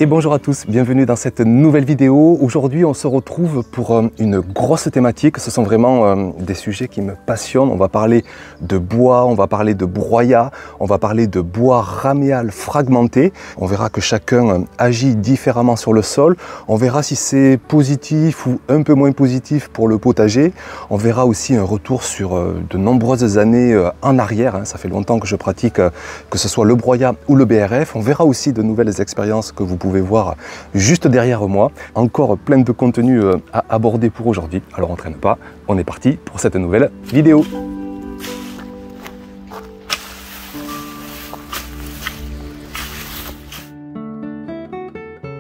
Et bonjour à tous, bienvenue dans cette nouvelle vidéo. Aujourd'hui on se retrouve pour une grosse thématique. Ce sont vraiment des sujets qui me passionnent. On va parler de bois, on va parler de broyat, on va parler de bois raméal fragmenté. On verra que chacun agit différemment sur le sol. On verra si c'est positif ou un peu moins positif pour le potager. On verra aussi un retour sur de nombreuses années en arrière. Ça fait longtemps que je pratique que ce soit le broyat ou le BRF. On verra aussi de nouvelles expériences que vous pouvez voir juste derrière moi. Encore plein de contenu à aborder pour aujourd'hui. Alors on ne traîne pas, on est parti pour cette nouvelle vidéo.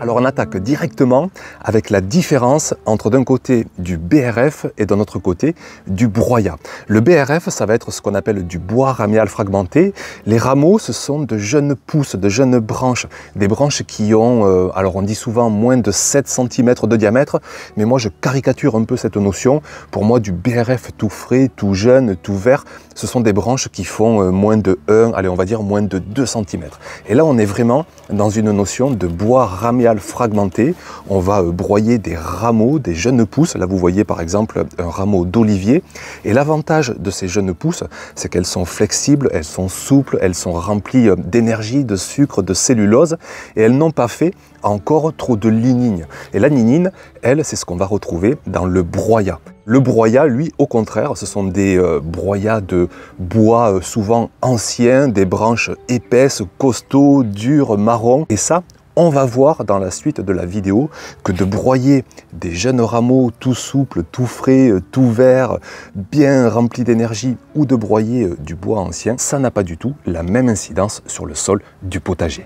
Alors on attaque directement avec la différence entre d'un côté du BRF et d'un autre côté du broyat. Le BRF, ça va être ce qu'on appelle du bois raméal fragmenté. Les rameaux, ce sont de jeunes pousses, de jeunes branches. Des branches qui ont, alors on dit souvent moins de 7 cm de diamètre, mais moi je caricature un peu cette notion. Pour moi, du BRF tout frais, tout jeune, tout vert, ce sont des branches qui font moins de 1, allez on va dire moins de 2 cm. Et là on est vraiment dans une notion de bois raméal fragmenté. On va broyer des rameaux, des jeunes pousses. Là vous voyez par exemple un rameau d'olivier. Et l'avantage de ces jeunes pousses, c'est qu'elles sont flexibles, elles sont souples, elles sont remplies d'énergie, de sucre, de cellulose, et elles n'ont pas fait encore trop de lignine. Et la lignine, elle, c'est ce qu'on va retrouver dans le broyat. Le broyat, lui, au contraire, ce sont des broyats de bois souvent anciens, des branches épaisses, costauds, dures, marron. Et ça, on va voir dans la suite de la vidéo que de broyer des jeunes rameaux tout souples, tout frais, tout verts, bien remplis d'énergie, ou de broyer du bois ancien, ça n'a pas du tout la même incidence sur le sol du potager.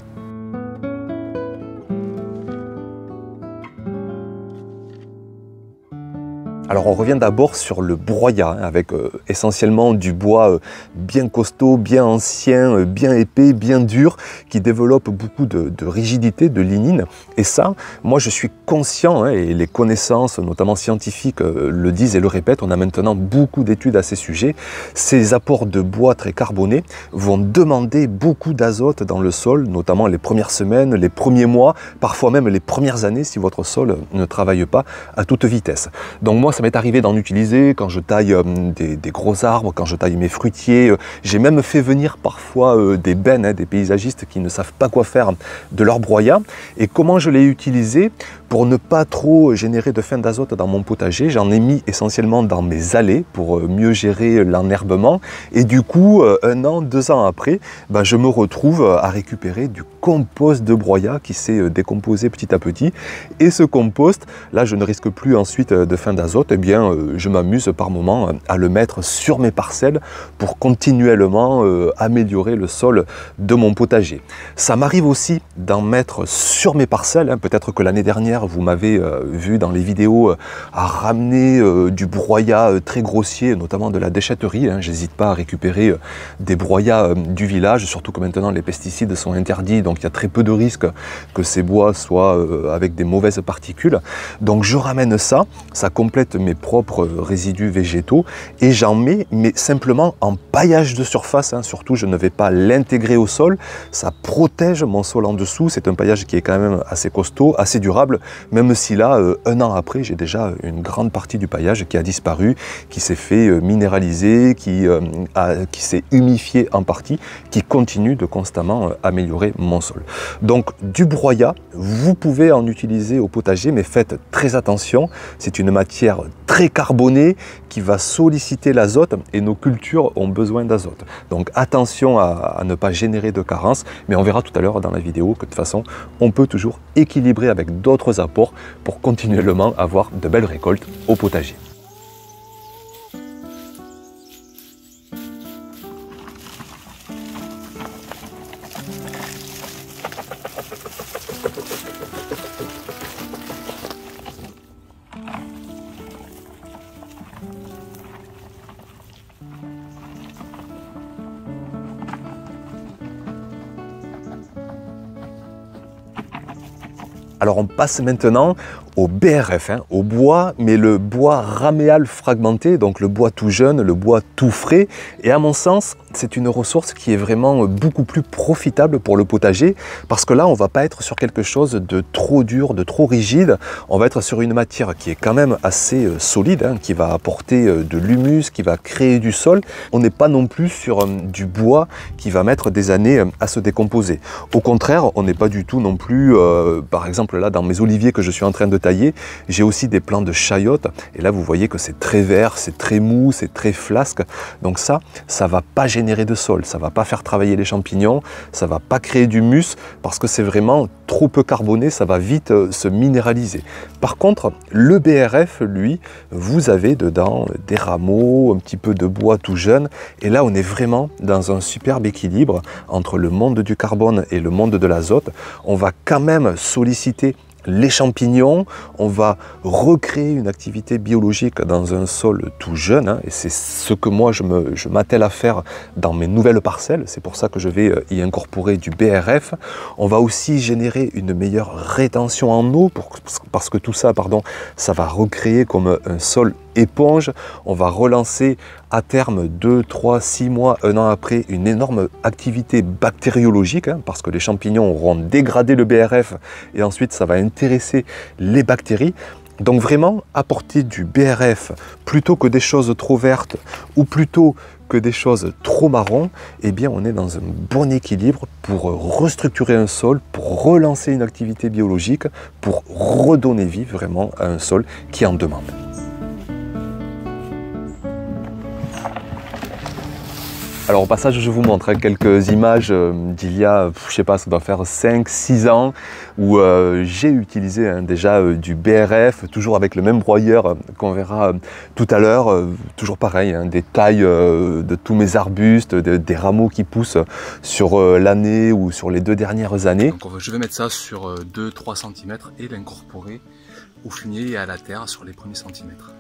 Alors on revient d'abord sur le broyat, avec essentiellement du bois bien costaud, bien ancien, bien épais, bien dur, qui développe beaucoup de rigidité, de lignine. Et ça, moi je suis conscient, et les connaissances, notamment scientifiques, le disent et le répètent, on a maintenant beaucoup d'études à ces sujets. Ces apports de bois très carbonés vont demander beaucoup d'azote dans le sol, notamment les premières semaines, les premiers mois, parfois même les premières années si votre sol ne travaille pas à toute vitesse. Donc moi, ça m'est arrivé d'en utiliser quand je taille des gros arbres, quand je taille mes fruitiers. J'ai même fait venir parfois des bennes, des paysagistes qui ne savent pas quoi faire de leur broyat. Et comment je l'ai utilisé pour ne pas trop générer de fin d'azote dans mon potager, j'en ai mis essentiellement dans mes allées pour mieux gérer l'enherbement. Et du coup, 1 an, 2 ans après, je me retrouve à récupérer du compost de broyat qui s'est décomposé petit à petit. Et ce compost, là je ne risque plus ensuite de fin d'azote, eh bien je m'amuse par moment à le mettre sur mes parcelles pour continuellement améliorer le sol de mon potager. Ça m'arrive aussi d'en mettre sur mes parcelles, peut-être que l'année dernière vous m'avez vu dans les vidéos à ramener du broyat très grossier, notamment de la déchetterie. J'hésite pas à récupérer des broyats du village, surtout que maintenant les pesticides sont interdits, donc il y a très peu de risques que ces bois soient avec des mauvaises particules. Donc je ramène ça, ça complète mes propres résidus végétaux et j'en mets, mais simplement en paillage de surface. Surtout, je ne vais pas l'intégrer au sol, ça protège mon sol en dessous. C'est un paillage qui est quand même assez costaud, assez durable, même si là, 1 an après, j'ai déjà une grande partie du paillage qui a disparu, qui s'est fait minéraliser, qui s'est humifié en partie, qui continue de constamment améliorer mon sol. Donc du broyat, vous pouvez en utiliser au potager, mais faites très attention, c'est une matière très carbonée qui va solliciter l'azote et nos cultures ont besoin d'azote. Donc attention à ne pas générer de carence, mais on verra tout à l'heure dans la vidéo que de toute façon on peut toujours équilibrer avec d'autres apports pour continuellement avoir de belles récoltes au potager. Alors on passe maintenant au BRF, au bois, mais le bois raméal fragmenté, donc le bois tout jeune, le bois tout frais. Et à mon sens, c'est une ressource qui est vraiment beaucoup plus profitable pour le potager parce que là, on ne va pas être sur quelque chose de trop dur, de trop rigide. On va être sur une matière qui est quand même assez solide, hein, qui va apporter de l'humus, qui va créer du sol. On n'est pas non plus sur du bois qui va mettre des années à se décomposer. Au contraire, on n'est pas du tout non plus, par exemple là dans mes oliviers que je suis en train de tailler, j'ai aussi des plants de chayote et là vous voyez que c'est très vert, c'est très mou, c'est très flasque. Donc ça va pas générer de sol, ça va pas faire travailler les champignons, ça va pas créer d'humus parce que c'est vraiment trop peu carboné, ça va vite se minéraliser. Par contre, le BRF, lui, vous avez dedans des rameaux, un petit peu de bois tout jeune et là on est vraiment dans un superbe équilibre entre le monde du carbone et le monde de l'azote. On va quand même solliciter les champignons, on va recréer une activité biologique dans un sol tout jeune, hein, et c'est ce que moi je m'attelle à faire dans mes nouvelles parcelles, c'est pour ça que je vais y incorporer du BRF. On va aussi générer une meilleure rétention en eau, parce que tout ça, ça va recréer comme un sol éponge. On va relancer à terme 2, 3, 6 mois, 1 an après, une énorme activité bactériologique, hein, parce que les champignons auront dégradé le BRF et ensuite ça va intéresser les bactéries. Donc vraiment, apporter du BRF plutôt que des choses trop vertes ou plutôt que des choses trop marron, eh bien on est dans un bon équilibre pour restructurer un sol, pour relancer une activité biologique, pour redonner vie vraiment à un sol qui en demande. Alors au passage, je vous montre quelques images d'il y a, je sais pas, ça doit faire 5-6 ans, où j'ai utilisé déjà du BRF, toujours avec le même broyeur qu'on verra tout à l'heure, toujours pareil, hein, des tailles de tous mes arbustes, des rameaux qui poussent sur l'année ou sur les 2 dernières années. Donc je vais mettre ça sur 2-3 cm et l'incorporer au fumier et à la terre sur les premiers centimètres.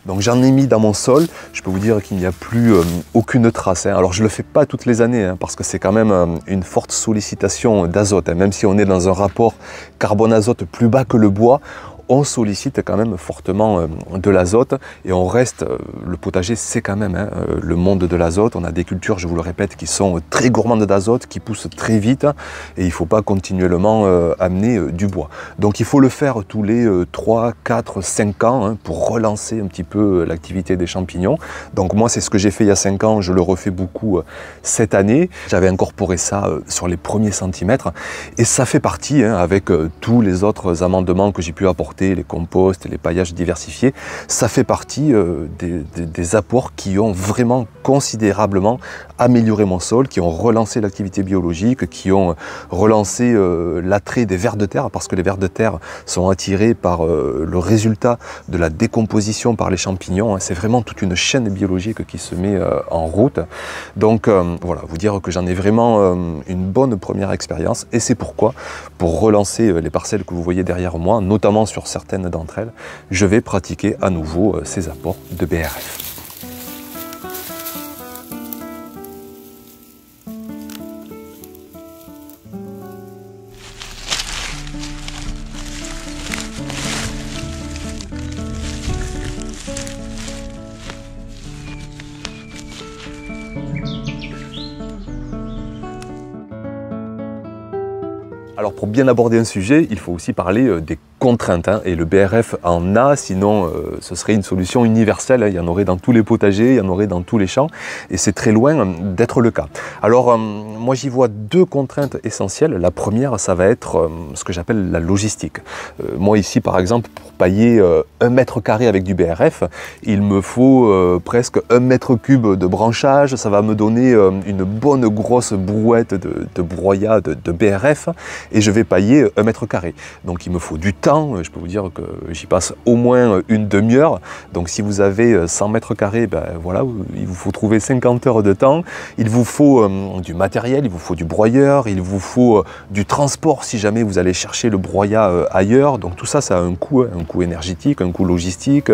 Donc j'en ai mis dans mon sol, je peux vous dire qu'il n'y a plus aucune trace. Hein. Alors je ne le fais pas toutes les années, hein, parce que c'est quand même une forte sollicitation d'azote. Hein. Même si on est dans un rapport carbone-azote plus bas que le bois, on sollicite quand même fortement de l'azote et on reste, le potager c'est quand même le monde de l'azote. On a des cultures, je vous le répète, qui sont très gourmandes d'azote, qui poussent très vite et il ne faut pas continuellement amener du bois. Donc il faut le faire tous les 3, 4, 5 ans, hein, pour relancer un petit peu l'activité des champignons. Donc moi c'est ce que j'ai fait il y a 5 ans, je le refais beaucoup cette année. J'avais incorporé ça sur les premiers centimètres et ça fait partie, hein, avec tous les autres amendements que j'ai pu apporter, les composts, les paillages diversifiés, ça fait partie des apports qui ont vraiment considérablement amélioré mon sol, qui ont relancé l'activité biologique, qui ont relancé l'attrait des vers de terre, parce que les vers de terre sont attirés par le résultat de la décomposition par les champignons. C'est vraiment toute une chaîne biologique qui se met en route. Donc voilà, vous dire que j'en ai vraiment une bonne première expérience et c'est pourquoi, pour relancer les parcelles que vous voyez derrière moi, notamment sur certaines d'entre elles, je vais pratiquer à nouveau ces apports de BRF. Alors pour bien aborder un sujet, il faut aussi parler des contraintes, hein, et le BRF en a, sinon ce serait une solution universelle, hein, il y en aurait dans tous les potagers, il y en aurait dans tous les champs, et c'est très loin d'être le cas. Alors moi j'y vois 2 contraintes essentielles. La première, ça va être ce que j'appelle la logistique. Moi ici par exemple, pour pailler 1 mètre carré avec du BRF, il me faut presque 1 mètre cube de branchage, ça va me donner une bonne grosse brouette de broyat de BRF, et je vais pailler 1 mètre carré. Donc il me faut du temps, je peux vous dire que j'y passe au moins une demi-heure. Donc si vous avez 100 mètres carrés, ben voilà, il vous faut trouver 50 heures de temps. Il vous faut du matériel, il vous faut du broyeur, il vous faut du transport si jamais vous allez chercher le broyat ailleurs. Donc tout ça, ça a un coût énergétique, un coût logistique,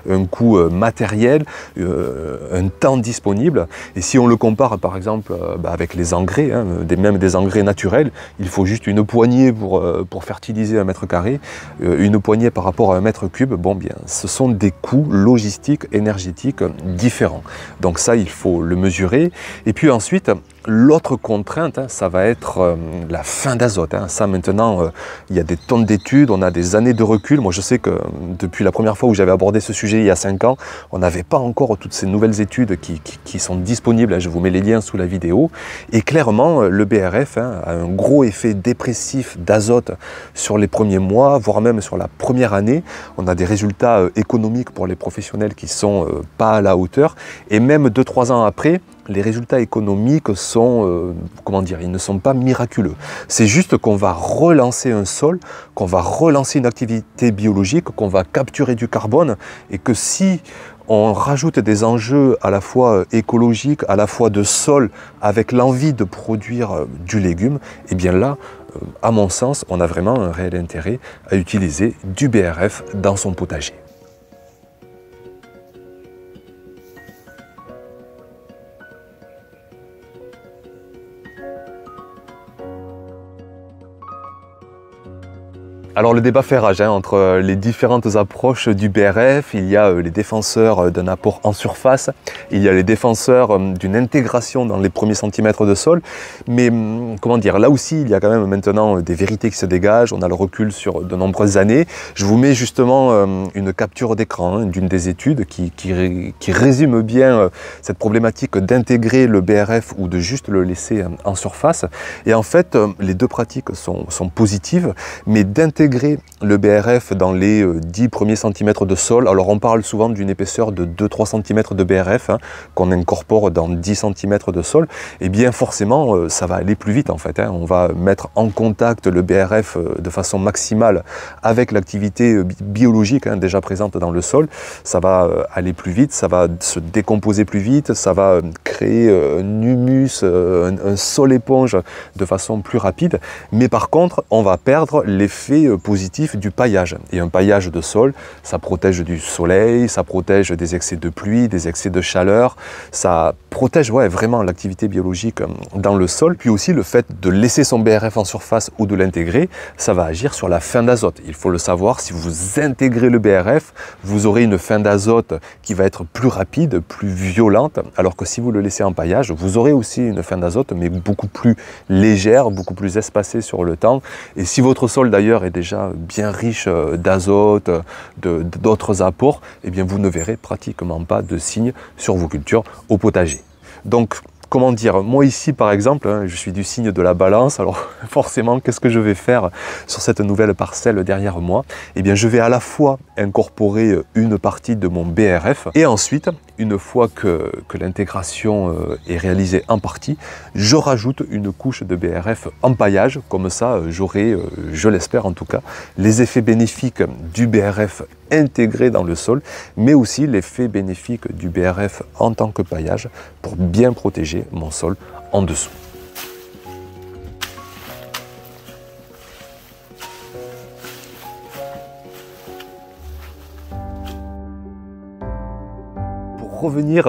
un coût matériel, un temps disponible. Et si on le compare par exemple avec les engrais, hein, même des engrais naturels, il faut juste une poignée pour fertiliser 1 mètre carré. une poignée par rapport à 1 mètre cube, bon bien, ce sont des coûts logistiques, énergétiques différents. Donc ça, il faut le mesurer. Et puis ensuite, l'autre contrainte, ça va être la fin d'azote. Ça maintenant, il y a des tonnes d'études, on a des années de recul. Moi je sais que depuis la première fois où j'avais abordé ce sujet il y a 5 ans, on n'avait pas encore toutes ces nouvelles études qui sont disponibles. Je vous mets les liens sous la vidéo. Et clairement, le BRF a un gros effet dépressif d'azote sur les premiers mois, voire même sur la première année. On a des résultats économiques pour les professionnels qui sont pas à la hauteur. Et même 2-3 ans après, les résultats économiques sont, comment dire, ils ne sont pas miraculeux. C'est juste qu'on va relancer un sol, qu'on va relancer une activité biologique, qu'on va capturer du carbone et que si on rajoute des enjeux à la fois écologiques, à la fois de sol, avec l'envie de produire du légume, et bien là, à mon sens, on a vraiment un réel intérêt à utiliser du BRF dans son potager. Alors le débat fait rage entre les différentes approches du BRF. Il y a les défenseurs d'un apport en surface, il y a les défenseurs d'une intégration dans les premiers centimètres de sol. Mais comment dire, là aussi il y a quand même maintenant des vérités qui se dégagent, on a le recul sur de nombreuses années. Je vous mets justement une capture d'écran d'une des études qui résume bien cette problématique d'intégrer le BRF ou de juste le laisser en surface. Et en fait les deux pratiques sont positives, mais d'intégrer le BRF dans les 10 premiers centimètres de sol. Alors on parle souvent d'une épaisseur de 2-3 cm de BRF qu'on incorpore dans 10 cm de sol. Et bien forcément ça va aller plus vite en fait. On va mettre en contact le BRF de façon maximale avec l'activité biologique déjà présente dans le sol. Ça va aller plus vite, ça va se décomposer plus vite, ça va créer un humus, un sol éponge de façon plus rapide. Mais par contre on va perdre l'effet positif du paillage. Et un paillage de sol, ça protège du soleil, ça protège des excès de pluie, des excès de chaleur, ça protège vraiment l'activité biologique dans le sol. Puis aussi le fait de laisser son BRF en surface ou de l'intégrer, ça va agir sur la fin d'azote. Il faut le savoir, si vous intégrez le BRF, vous aurez une fin d'azote qui va être plus rapide, plus violente, alors que si vous le laissez en paillage, vous aurez aussi une fin d'azote, mais beaucoup plus légère, beaucoup plus espacée sur le temps. Et si votre sol d'ailleurs est déjà bien riche d'azote, d'autres apports, eh bien vous ne verrez pratiquement pas de signes sur vos cultures au potager. Donc, comment dire, moi ici par exemple, je suis du signe de la balance, alors forcément qu'est-ce que je vais faire sur cette nouvelle parcelle derrière moi? Eh bien je vais à la fois incorporer une partie de mon BRF et ensuite, une fois que l'intégration est réalisée en partie, je rajoute une couche de BRF en paillage, comme ça j'aurai, je l'espère en tout cas, les effets bénéfiques du BRF intégré dans le sol, mais aussi l'effet bénéfique du BRF en tant que paillage pour bien protéger mon sol en dessous. Pour revenir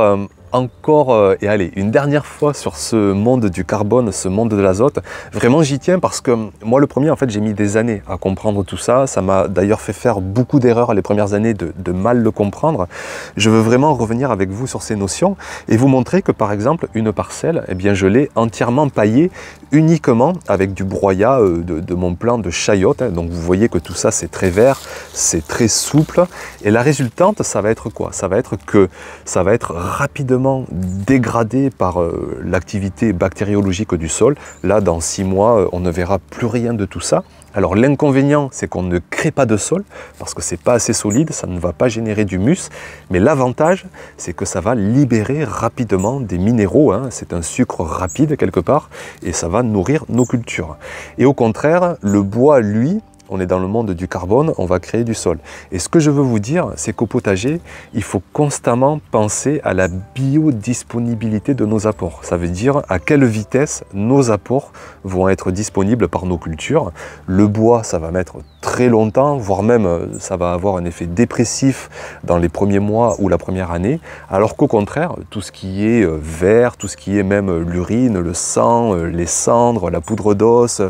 encore et allez, une dernière fois sur ce monde du carbone, ce monde de l'azote, vraiment j'y tiens parce que moi le premier en fait j'ai mis des années à comprendre tout ça, ça m'a d'ailleurs fait faire beaucoup d'erreurs les premières années de mal le comprendre. Je veux vraiment revenir avec vous sur ces notions et vous montrer que par exemple une parcelle, eh bien je l'ai entièrement paillée uniquement avec du broyat de mon plan de chayotte, donc vous voyez que tout ça c'est très vert, c'est très souple et la résultante ça va être quoi? Ça va être que ça va être rapidement dégradé par l'activité bactériologique du sol. Là, dans 6 mois, on ne verra plus rien de tout ça. Alors l'inconvénient, c'est qu'on ne crée pas de sol parce que c'est pas assez solide, ça ne va pas générer d'humus. Mais l'avantage, c'est que ça va libérer rapidement des minéraux. C'est un sucre rapide quelque part et ça va nourrir nos cultures. Et au contraire, le bois, lui, on est dans le monde du carbone, on va créer du sol. Et ce que je veux vous dire, c'est qu'au potager, il faut constamment penser à la biodisponibilité de nos apports. Ça veut dire à quelle vitesse nos apports vont être disponibles par nos cultures. Le bois, ça va mettre très longtemps, voire même ça va avoir un effet dépressif dans les premiers mois ou la première année, alors qu'au contraire, tout ce qui est vert, tout ce qui est même l'urine, le sang, les cendres, la poudre d'os,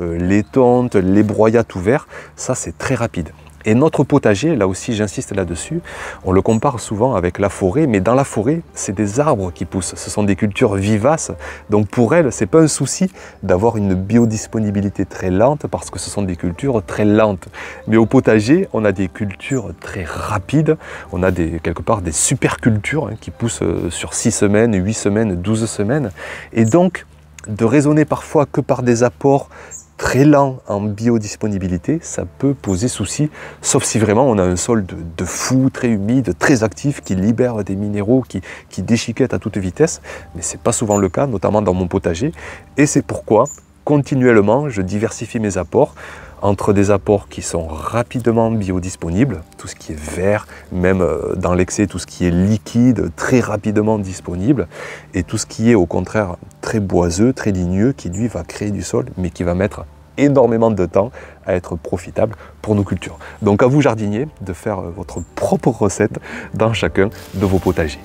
les tontes, les broyats tout verts, vert, ça c'est très rapide. Et notre potager, là aussi j'insiste là-dessus, on le compare souvent avec la forêt, mais dans la forêt, c'est des arbres qui poussent, ce sont des cultures vivaces, donc pour elles, c'est pas un souci d'avoir une biodisponibilité très lente, parce que ce sont des cultures très lentes. Mais au potager, on a des cultures très rapides, on a quelque part des super cultures qui poussent sur 6 semaines, 8 semaines, 12 semaines, et donc de raisonner parfois que par des apports très lent en biodisponibilité, ça peut poser souci, sauf si vraiment on a un sol de fou, très humide, très actif, qui libère des minéraux, qui déchiquette à toute vitesse, mais ce n'est pas souvent le cas, notamment dans mon potager, et c'est pourquoi, continuellement, je diversifie mes apports, entre des apports qui sont rapidement biodisponibles, tout ce qui est vert, même dans l'excès, tout ce qui est liquide, très rapidement disponible, et tout ce qui est au contraire très boiseux, très ligneux, qui lui va créer du sol, mais qui va mettre énormément de temps à être profitable pour nos cultures. Donc à vous jardiniers de faire votre propre recette dans chacun de vos potagers.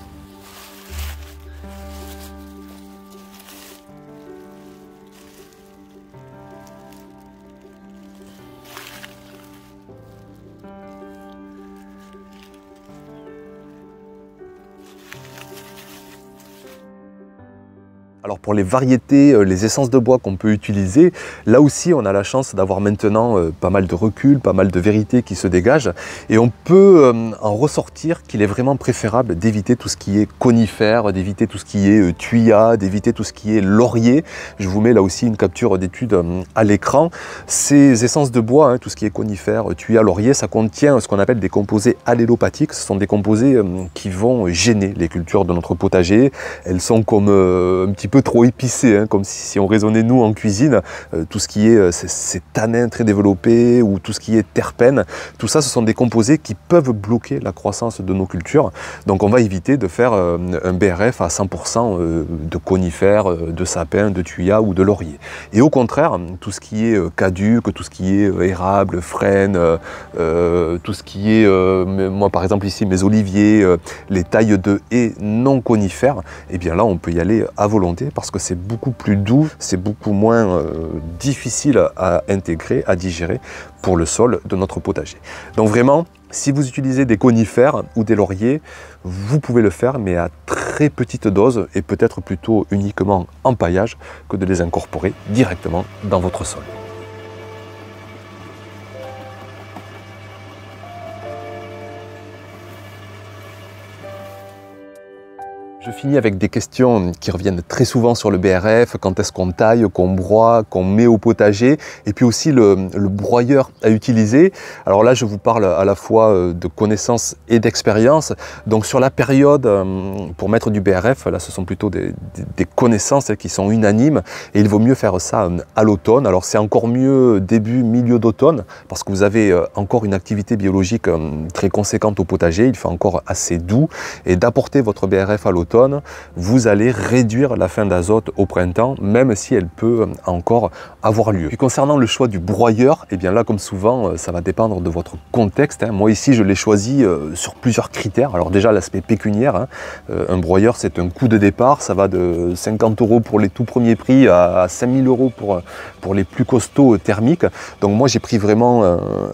Alors pour les variétés, les essences de bois qu'on peut utiliser, là aussi on a la chance d'avoir maintenant pas mal de recul, pas mal de vérité qui se dégage, et on peut en ressortir qu'il est vraiment préférable d'éviter tout ce qui est conifère, d'éviter tout ce qui est thuya, d'éviter tout ce qui est laurier. Je vous mets là aussi une capture d'étude à l'écran. Ces essences de bois, tout ce qui est conifère, thuya, laurier, ça contient ce qu'on appelle des composés allélopathiques. Ce sont des composés qui vont gêner les cultures de notre potager. Elles sont comme un petit peu trop épicé, comme si on raisonnait nous en cuisine, tout ce qui est ces tanins très développés ou tout ce qui est terpènes, tout ça ce sont des composés qui peuvent bloquer la croissance de nos cultures. Donc on va éviter de faire un BRF à 100% de conifères, de sapins, de thuya ou de laurier. Et au contraire, tout ce qui est caduc, tout ce qui est érable, frêne, tout ce qui est, moi par exemple ici mes oliviers, les tailles de haies non conifères, et bien là on peut y aller à volonté parce que c'est beaucoup plus doux, c'est beaucoup moins difficile à intégrer, à digérer pour le sol de notre potager. Donc vraiment, si vous utilisez des conifères ou des lauriers, vous pouvez le faire, mais à très petite dose et peut-être plutôt uniquement en paillage que de les incorporer directement dans votre sol. Je finis avec des questions qui reviennent très souvent sur le BRF, quand est-ce qu'on taille, qu'on broie, qu'on met au potager, et puis aussi le broyeur à utiliser. Alors là, je vous parle à la fois de connaissances et d'expérience. Donc sur la période, pour mettre du BRF, là ce sont plutôt des connaissances qui sont unanimes, et il vaut mieux faire ça à l'automne. Alors c'est encore mieux début, milieu d'automne, parce que vous avez encore une activité biologique très conséquente au potager, il fait encore assez doux, et d'apporter votre BRF à l'automne, vous allez réduire la fin d'azote au printemps, même si elle peut encore avoir lieu. Puis concernant le choix du broyeur, et bien là comme souvent, ça va dépendre de votre contexte. Moi ici, je l'ai choisi sur plusieurs critères. Alors déjà l'aspect pécuniaire, un broyeur c'est un coût de départ, ça va de 50 € pour les tout premiers prix à 5000 € pour les plus costauds thermiques. Donc moi j'ai pris vraiment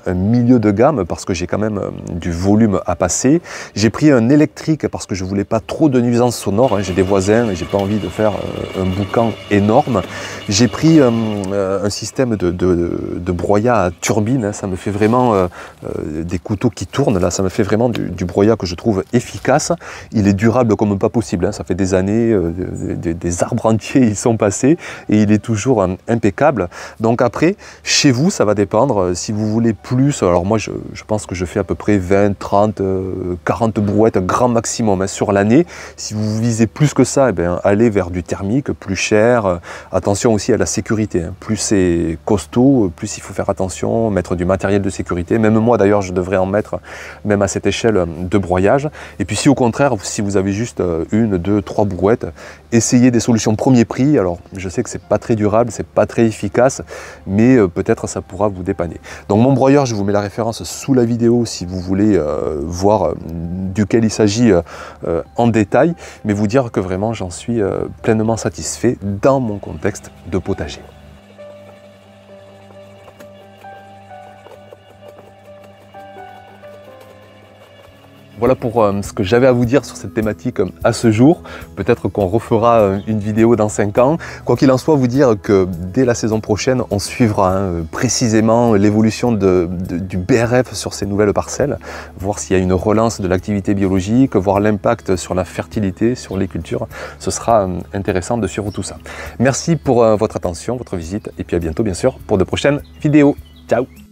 un milieu de gamme parce que j'ai quand même du volume à passer. J'ai pris un électrique parce que je voulais pas trop de nuisances sonores, j'ai des voisins et j'ai pas envie de faire un boucan énorme. J'ai pris un système de broyat à turbine, ça me fait vraiment des couteaux qui tournent, là ça me fait vraiment du broyat que je trouve efficace. Il est durable comme pas possible, ça fait des années, des arbres entiers y sont passés et il est toujours impeccable. Donc après, chez vous ça va dépendre, si vous voulez plus, alors moi je pense que je fais à peu près 20, 30, 40 brouettes grand maximum sur l'année. Si vous visez plus que ça, allez vers du thermique, plus cher. Attention aussi à la sécurité. Plus c'est costaud, plus il faut faire attention, mettre du matériel de sécurité. Même moi d'ailleurs, je devrais en mettre, même à cette échelle de broyage. Et puis si au contraire, si vous avez juste 1, 2, 3 brouettes, essayez des solutions premier prix. Alors je sais que c'est pas très durable, c'est pas très efficace, mais peut-être ça pourra vous dépanner. Donc mon broyeur, je vous mets la référence sous la vidéo si vous voulez voir duquel il s'agit en détail, mais vous dire que vraiment j'en suis pleinement satisfait dans mon contexte de potager. Voilà pour ce que j'avais à vous dire sur cette thématique à ce jour. Peut-être qu'on refera une vidéo dans 5 ans. Quoi qu'il en soit, vous dire que dès la saison prochaine, on suivra précisément l'évolution du BRF sur ces nouvelles parcelles, voir s'il y a une relance de l'activité biologique, voir l'impact sur la fertilité, sur les cultures. Ce sera intéressant de suivre tout ça. Merci pour votre attention, votre visite, et puis à bientôt bien sûr pour de prochaines vidéos. Ciao!